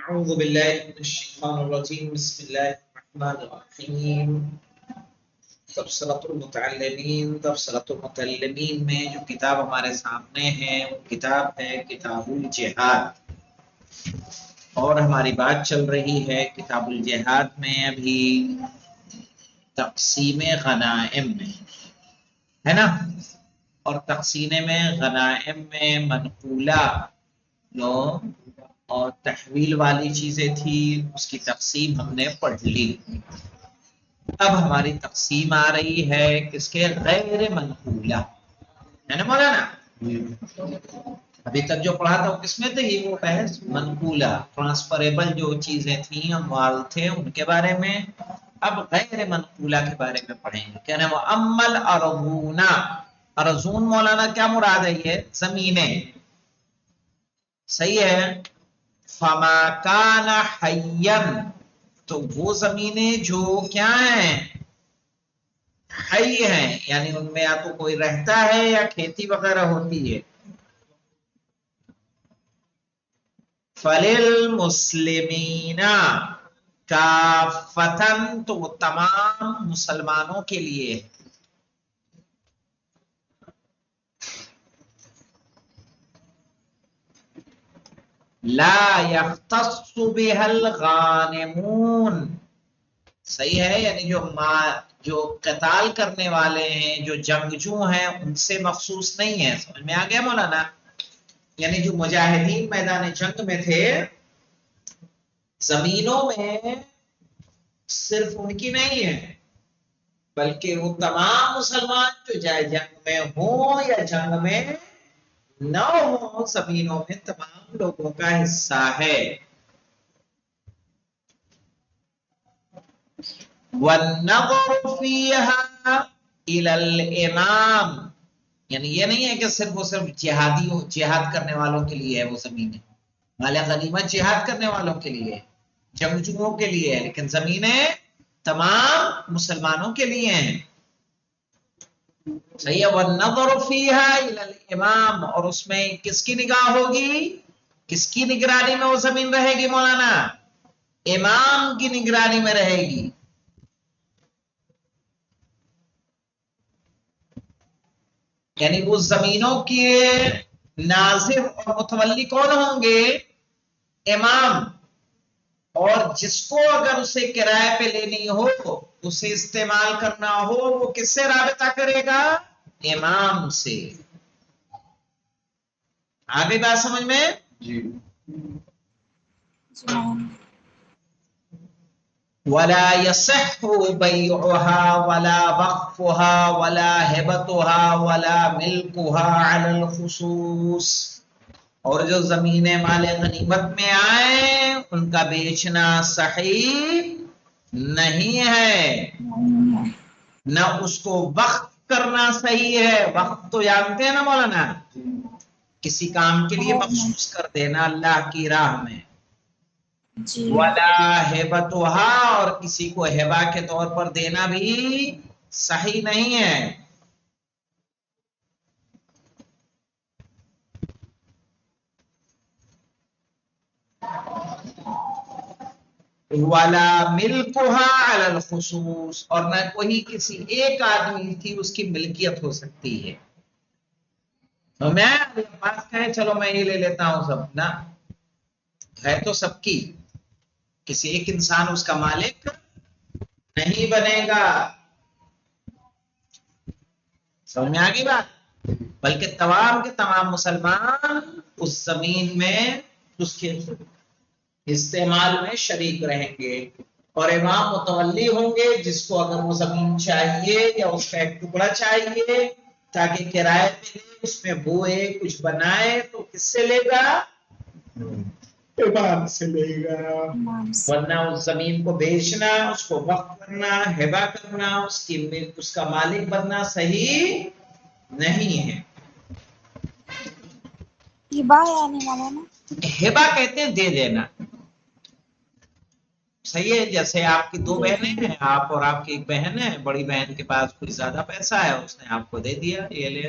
اعوذ باللہ من الشیطان الرجیم بسم اللہ الرحمن الرحیم تبصرۃ المتعلمین میں جو کتاب ہمارے سامنے ہے وہ کتاب ہے کتاب الجہاد، اور ہماری بات چل رہی ہے کتاب الجہاد میں ابھی تقسیم غنائم میں، ہے نا؟ اور تقسیم میں غنائم میں منقولہ جو اور تحویل والی چیزیں تھی اس کی تقسیم ہم نے پڑھ لی۔ اب ہماری تقسیم آ رہی ہے کس کے؟ غیر منقولہ، ہے نا مولانا؟ ابھی تک جو پڑھا تھا وہ کس میں تھی؟ وہ بحث منقولہ، ٹرانسفریبل جو چیزیں تھیں، اموال تھے، ان کے بارے میں۔ اب غیر منقولہ کے بارے میں پڑھیں گے۔ کہنا وہ امل ارضون، ارضون مولانا کیا مراد ہے؟ یہ زمینیں، صحیح ہے؟ فما کان حیا، تو وہ زمینیں جو کیا ہیں؟ حی ہیں، یعنی ان میں یا تو کوئی رہتا ہے یا کھیتی وغیرہ ہوتی ہے۔ فللمسلمین کافتن، تو وہ تمام مسلمانوں کے لیے ہے۔ لا یختص بها الغانمون، صحیح ہے؟ یعنی جو قتال کرنے والے ہیں، جو جنگجو ہیں، ان سے مخصوص نہیں ہے۔ سمجھ میں آ گیا مولانا؟ یعنی جو مجاہدین میدان جنگ میں تھے، زمینوں میں صرف ان کی نہیں ہے، بلکہ وہ تمام مسلمان جو چاہے جنگ میں ہوں یا جنگ میں نہ ہوں، زمینوں میں تمام لوگوں کا حصہ ہے۔ وَالنَّظَرُ فِيهَا إِلَى الْإِمَامِ، یعنی یہ نہیں ہے کہ صرف وہ صرف جہاد کرنے والوں کے لیے ہے، وہ زمینیں مال غنیمت جہاد کرنے والوں کے لیے، جنگجوؤں کے لیے ہے، لیکن زمینیں تمام مسلمانوں کے لیے ہیں۔ صحیح ہے؟ وَالنَّظَرُ فِيهَا إِلَى الْإِمَامِ، اور اس میں کس کی نگاہ ہوگی؟ کس کی نگرانی میں وہ زمین رہے گی مولانا؟ امام کی نگرانی میں رہے گی۔ یعنی وہ زمینوں کے ناظر اور متولی کون ہوں گے؟ امام۔ اور جس کو اگر اسے کرائے پہ لینی ہو، اسے استعمال کرنا ہو، وہ کس سے رابطہ کرے گا؟ امام سے۔ آگے بات سمجھ میں؟ جی۔ ولا يصح بيعها ولا وقفها ولا هبتها ولا ملكها على الخصوص، اور جو زمینیں مال غنیمت میں آئیں ان کا بیچنا صحیح نہیں ہے، نہ اس کو وقف کرنا صحیح ہے۔ وقف تو جانتے ہیں نا مولانا؟ کسی کام کے لیے مخصوص کر دینا اللہ کی راہ میں۔ ولا ہبتها، اور کسی کو ہبہ کے طور پر دینا بھی صحیح نہیں ہے۔ ولا ملکها علی الخصوص، اور نہ کوئی کسی ایک آدمی کی اس کی ملکیت ہو سکتی ہے۔ تو میں پاس کہے چلو میں یہ لے لیتا ہوں سب، نہ، ہے تو سب کی، کسی ایک انسان اس کا مالک نہیں بنے گا۔ سمجھ میں آ گئی بات؟ بلکہ تمام کے تمام مسلمان اس زمین میں اس کے استعمال میں شریک رہیں گے، اور امام متولی ہوں گے، جس کو اگر وہ زمین چاہیے یا اس کا ایک ٹکڑا چاہیے تاکہ کرائے پہ لے، اس میں بوئے کچھ بنائے، تو کس سے لے گا؟ امام سے لے گا۔ ورنہ اس زمین کو بیچنا، اس کو وقف کرنا، ہبہ کرنا، اس کا مالک بننا صحیح نہیں ہے۔ ہبہ یعنی مولانا؟ ہبہ کہتے ہیں دے دینا، صحیح ہے؟ جیسے آپ کی دو بہنیں ہیں، آپ اور آپ کی ایک بہن ہے، بڑی بہن کے پاس کچھ زیادہ پیسہ ہے، اس نے آپ کو دے دیا، یہ لے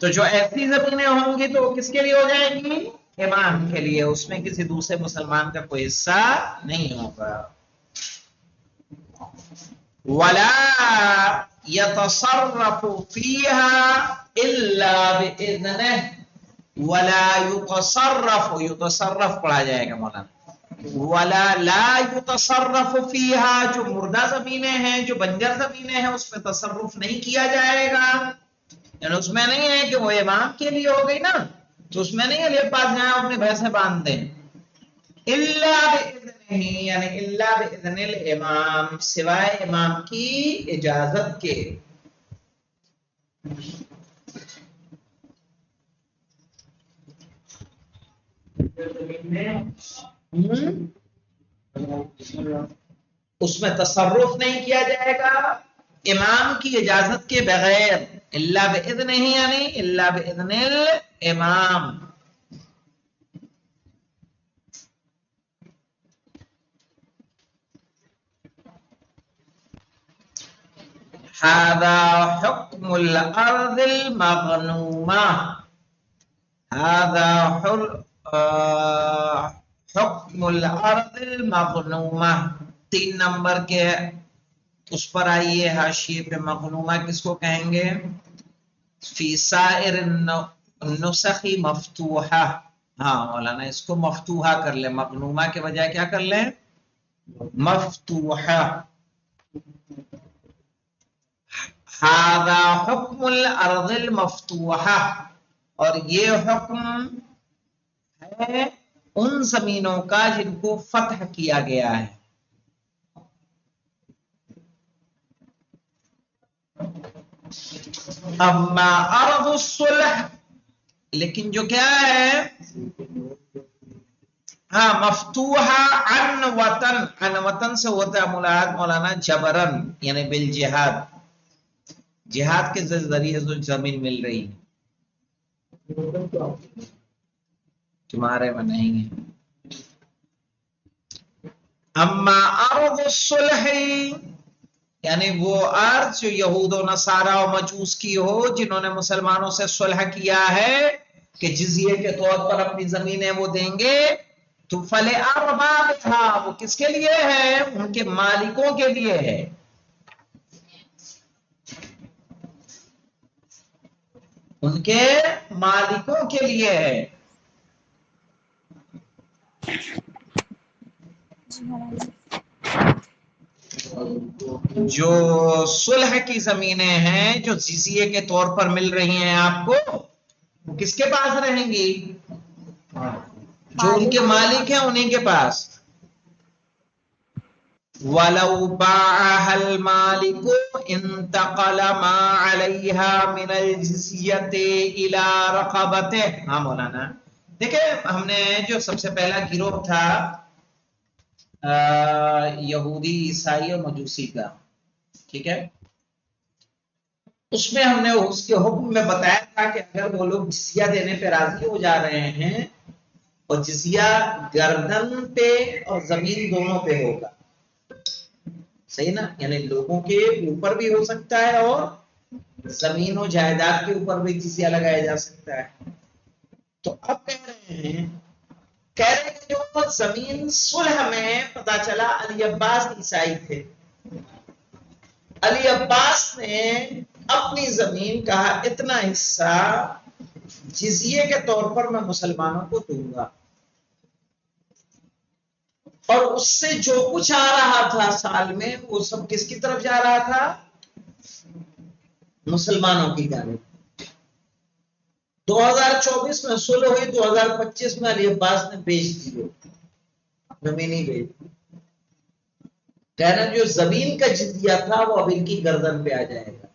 تو جو ایسی زمینیں ہوں گی تو وہ کس کے لیے ہو جائیں گی؟ امام کے لیے، اس میں کسی دوسرے مسلمان کا کوئی حصہ نہیں ہوگا. ولا يتصرف فيها الا باذنه ولا يتصرف پڑھا جائے گا مولانا. ولا لا يتصرف فيها، جو مردہ زمینیں ہیں، جو بنجر زمینیں ہیں، اس میں تصرف نہیں کیا جائے گا. یعنی اس میں نہیں ہے کہ وہ امام کے لیے ہو گئی نا، تو اس میں نہیں ہے یہ پاس جائیں اپنے بھینسیں باندھ دیں. الا باذنہ، یعنی الا باذن الامام، سوائے امام کی اجازت کے. اس میں تصرف نہیں کیا جائے گا امام کی اجازت کے بغیر. الا باذنہ یعنی الا باذن الامام. هذا حكم الأرض المغنومة. هذا حكم الأرض المغنومة. 3 نمبر کے اس پر آئیے حاشیے پہ. مغنومہ کس کو کہیں گے؟ فی سائر النسخ مفتوحہ. ہاں مولانا اس کو مفتوحہ کر لیں، مغنومہ کے بجائے کیا کر لیں؟ مفتوحہ. هذا حکم الارض المفتوحہ، اور یہ حکم ہے ان زمینوں کا جن کو فتح کیا گیا ہے. اما ارض الصلح، لیکن جو کیا ہے، ہاں مفتوحہ عن وطن. عن وطن سے ہوتا ہے مراد مولانا جبرن، یعنی بالجہاد، جہاد کے ذریعے جو زمین مل رہی ہے. تمہارے میں نہیں ہے. اما ارض الصلح، یعنی وہ ارض جو یہود و نصارہ و مجوس کی ہو، جنہوں نے مسلمانوں سے صلح کیا ہے کہ جزیے کے طور پر اپنی زمینیں وہ دیں گے، تو فلأربابها، وہ کس کے لیے ہے؟ ان کے مالکوں کے لیے ہے. ان کے مالکوں کے لیے ہے. جو صلح کی زمینیں ہیں جو جزیے کے طور پر مل رہی ہیں آپ کو، وہ کس کے پاس رہیں گی؟ جو ان کے مالک ہیں انہیں کے پاس. وَلَوْ بَاعَهَا الْمَالِكُ انتقل ما عَلَيْهَا مِنَ الْجِزْيَةِ إِلَى رَقَبَتِهِ. ہاں مولانا دیکھیں، ہم نے جو سب سے پہلا گروہ تھا یہودی عیسائی اور مجوسی کا، ٹھیک ہے، اس میں ہم نے اس کے حکم میں بتایا تھا کہ اگر وہ لوگ جزیہ دینے پہ راضی ہو جا رہے ہیں، اور جزیہ گردن پہ اور زمین دونوں پہ ہوگا، صحیح نا، یعنی لوگوں کے اوپر بھی ہو سکتا ہے اور زمین و جائیداد کے اوپر بھی جزیہ لگایا جا سکتا ہے. تو اب کہہ رہے ہیں کہ جو زمین صلح میں پتا چلا علی عباس عیسائی تھے، علی عباس نے اپنی زمین کا اتنا حصہ جزیے کے طور پر میں مسلمانوں کو دوں گا، اور اس سے جو کچھ آ رہا تھا سال میں وہ سب کس کی طرف جا رہا تھا؟ مسلمانوں کی جانب. 2024 میں صلح ہوئی، 2025 میں علی عباس نے بیچ دی، زمینی بیچ دی. کہنا جو زمین کا جزیہ تھا وہ اب ان کی گردن پہ آ جائے گا،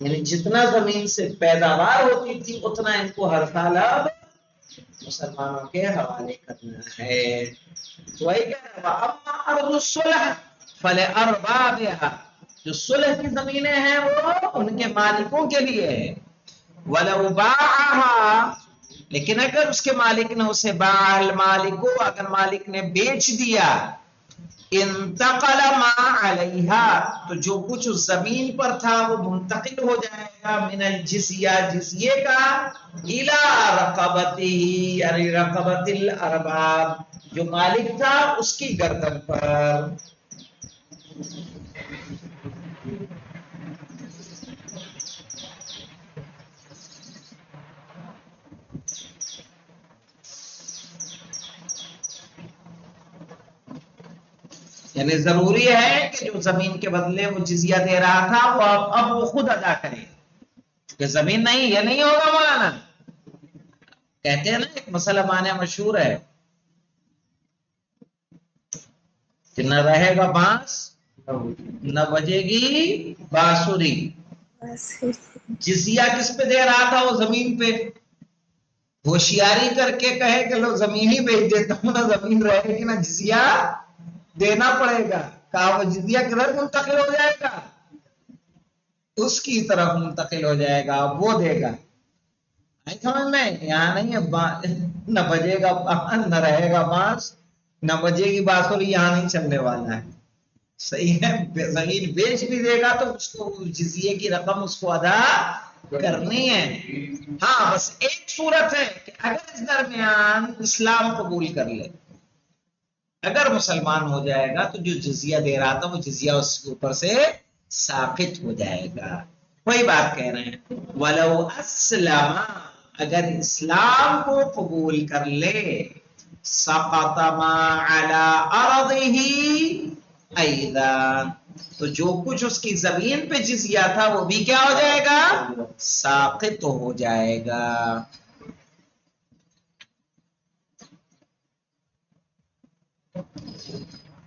یعنی جتنا زمین سے پیداوار ہوتی تھی اتنا ان کو ہر سال اب مسلمانوں کے حوالے کرنا ہے. تو وہی کہہ رہا ہے اما ارض الصلح فلأربابها، جو صلح کی زمینیں ہیں وہ ان کے مالکوں کے لیے ہے. وَلَوْ بَاعَهَا، لیکن اگر اس کے مالک نے اسے باع المالک، اگر مالک نے بیچ دیا، انتقل ما علیہا، تو جو کچھ اس زمین پر تھا وہ منتقل ہو جائے گا من الجزیہ، جزیے کا، الى رقبتہ، یعنی رقبت الارباب، جو مالک تھا اس کی گردن پر. یعنی ضروری ہے کہ جو زمین کے بدلے وہ جزیہ دے رہا تھا وہ اب وہ خود ادا کرے، کہ زمین نہیں، یہ نہیں ہوگا مولانا. کہتے ہیں نا ایک مسئلہ مانے مشہور ہے کہ نہ رہے گا بانس نہ بجے گی بانسری. بس جزیہ کس پہ دے رہا تھا؟ وہ زمین پہ. ہوشیاری کر کے کہے کہ لو زمین ہی بیچ دیتا ہوں، نہ زمین رہے گی نہ جزیہ دینا پڑے گا. کہا وہ جزیہ کدھر منتقل ہو جائے گا؟ اس کی طرف منتقل ہو جائے گا، وہ دے گا. نہیں سمجھ میں؟ یہاں نہیں ہے نہ بجے گا نہ رہے گا بانس نہ بجے گی بانسری، یہاں نہیں چلنے والا ہے. صحیح ہے، زمین بیچ بھی دے گا تو اس کو جزیے کی رقم اس کو ادا کرنی ہے. ہاں بس ایک صورت ہے کہ اگر اس درمیان اسلام قبول کر لے، اگر مسلمان ہو جائے گا تو جو جزیہ دے رہا تھا وہ جزیہ اس کے اوپر سے ساقط ہو جائے گا. وہی بات کہہ رہے ہیں وَلَوْ أَسْلَمَ، اگر اسلام کو قبول کر لے، سَقَطَ مَا عَلَىٰ أَرْضِهِ أَيْضًا، تو جو کچھ اس کی زمین پہ جزیہ تھا وہ بھی کیا ہو جائے گا؟ ساقط ہو جائے گا.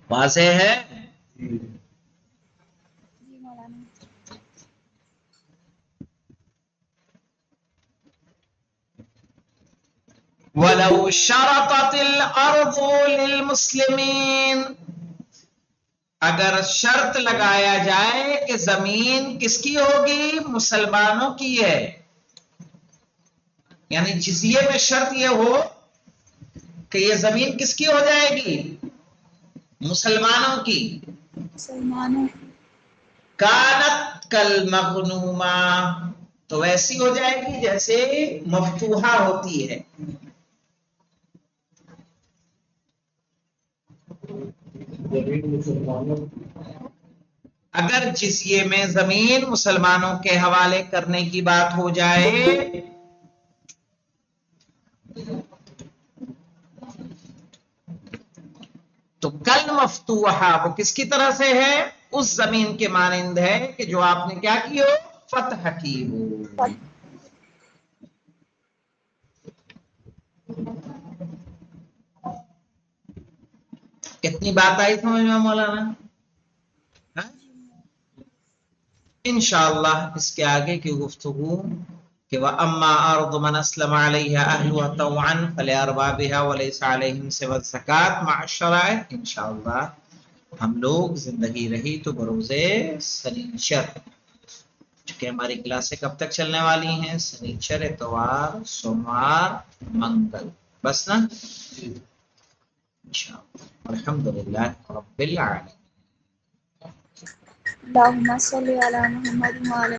واضح ہے؟ جی مولانا. وَلَوْ شَرَطَتِ الْأَرْضُ لِلْمُسْلِمِينَ، اگر شرط لگایا جائے کہ زمین کس کی ہوگی؟ مسلمانوں کی ہے. یعنی جزیے میں شرط یہ ہو کہ یہ زمین کس کی ہو جائے گی؟ مسلمانوں کی. مسلمانوں. کانت کالمغنومہ، تو ویسی ہو جائے گی جیسے مفتوحہ ہوتی ہے. اگر جزیے میں زمین مسلمانوں کے حوالے کرنے کی بات ہو جائے تو کل مفتوحہ وہ کس کی طرح سے ہے؟ اس زمین کے مانند ہے کہ جو آپ نے کیا کی ہو؟ فتح کی ہو. کتنی بات آئی سمجھ میں مولانا؟ انشاءاللہ اس کے آگے کی گفتگو کہ وَأَمَّا أَرْضُ مَنْ أَسْلَمَ عَلَيْهَا أَهْلُهَا طَوْعًا فَلِأَرْبَابِهَا وَلَيْسَ عَلَيْهِمْ سِوَى الزَّكَاةِ مع الشرائع. انشاءاللہ ہم لوگ زندگی رہی تو بروز سنیچر، چونکہ ہماری کلاسیں کب تک چلنے والی ہیں؟ سنیچر، اتوار، سوموار، منگل، بس نا. انشاءاللہ الحمدللہ رب العالمین. اللهم صل على محمد وعلى